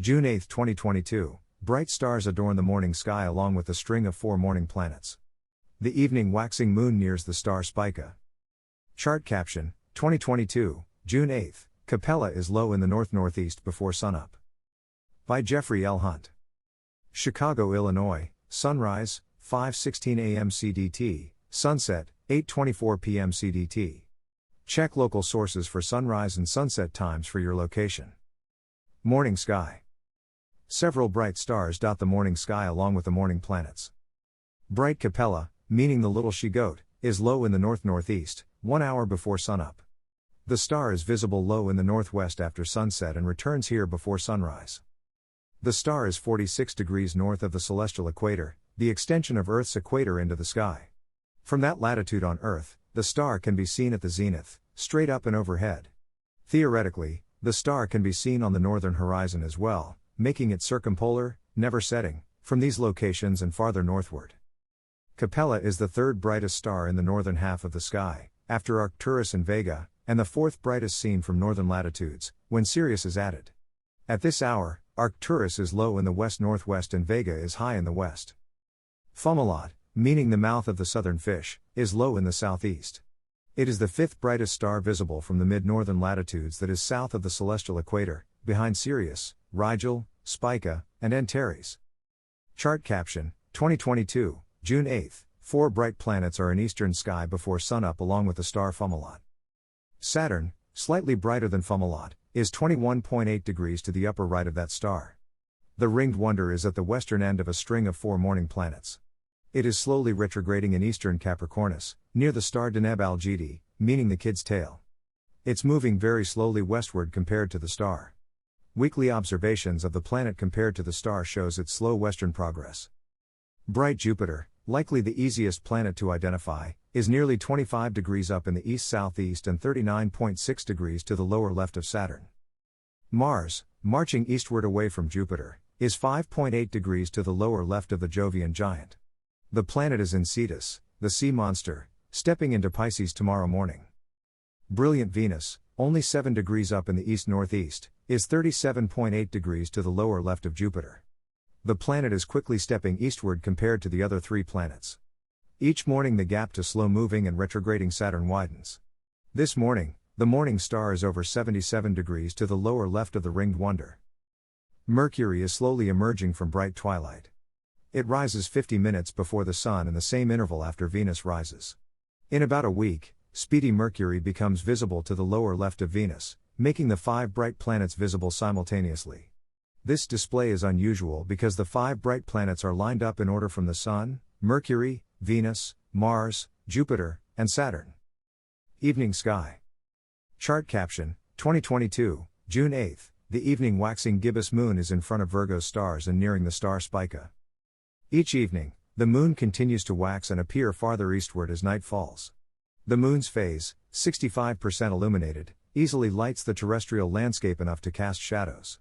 June 8, 2022, bright stars adorn the morning sky along with a string of 4 morning planets. The evening waxing moon nears the star Spica. Chart caption, 2022, June 8, Capella is low in the north-northeast before sunup. By Jeffrey L. Hunt. Chicago, Illinois, sunrise, 5:16 a.m. CDT, sunset, 8:24 p.m. CDT. Check local sources for sunrise and sunset times for your location. Morning sky. Several bright stars dot the morning sky along with the morning planets. Bright Capella, meaning the little she-goat, is low in the north-northeast, 1 hour before sunup. The star is visible low in the northwest after sunset and returns here before sunrise. The star is 46 degrees north of the celestial equator, the extension of Earth's equator into the sky. From that latitude on Earth, the star can be seen at the zenith, straight up and overhead. Theoretically, the star can be seen on the northern horizon as well, making it circumpolar, never setting, from these locations and farther northward. Capella is the third brightest star in the northern half of the sky, after Arcturus and Vega, and the fourth brightest seen from northern latitudes, when Sirius is added. At this hour, Arcturus is low in the west-northwest and Vega is high in the west. Fomalhaut, meaning the mouth of the southern fish, is low in the southeast. It is the fifth brightest star visible from the mid-northern latitudes that is south of the celestial equator, behind Sirius, Rigel, Spica, and Antares. Chart caption, 2022, June 8, 4 bright planets are in eastern sky before sunup along with the star Fomalhaut. Saturn, slightly brighter than Fomalhaut, is 21.8 degrees to the upper right of that star. The ringed wonder is at the western end of a string of 4 morning planets. It is slowly retrograding in eastern Capricornus, near the star Deneb Algedi, meaning the kid's tail. It's moving very slowly westward compared to the star. Weekly observations of the planet compared to the star shows its slow western progress. Bright Jupiter, likely the easiest planet to identify, is nearly 25 degrees up in the east-southeast and 39.6 degrees to the lower left of Saturn. Mars, marching eastward away from Jupiter, is 5.8 degrees to the lower left of the Jovian giant. The planet is in Cetus, the sea monster, stepping into Pisces tomorrow morning. Brilliant Venus, only 7 degrees up in the east-northeast, is 37.8 degrees to the lower left of Jupiter. The planet is quickly stepping eastward compared to the other 3 planets. Each morning the gap to slow-moving and retrograding Saturn widens. This morning, the morning star is over 77 degrees to the lower left of the ringed wonder. Mercury is slowly emerging from bright twilight. It rises 50 minutes before the Sun in the same interval after Venus rises. In about a week, speedy Mercury becomes visible to the lower left of Venus, making the 5 bright planets visible simultaneously. This display is unusual because the 5 bright planets are lined up in order from the Sun, Mercury, Venus, Mars, Jupiter, and Saturn. Evening sky. Chart caption, 2022, June 8, the evening waxing gibbous moon is in front of Virgo's stars and nearing the star Spica. Each evening, the moon continues to wax and appear farther eastward as night falls. The moon's phase, 65% illuminated, easily lights the terrestrial landscape enough to cast shadows.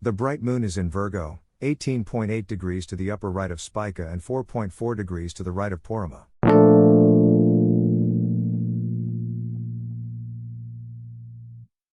The bright moon is in Virgo, 18.8 degrees to the upper right of Spica and 4.4 degrees to the right of Porrima.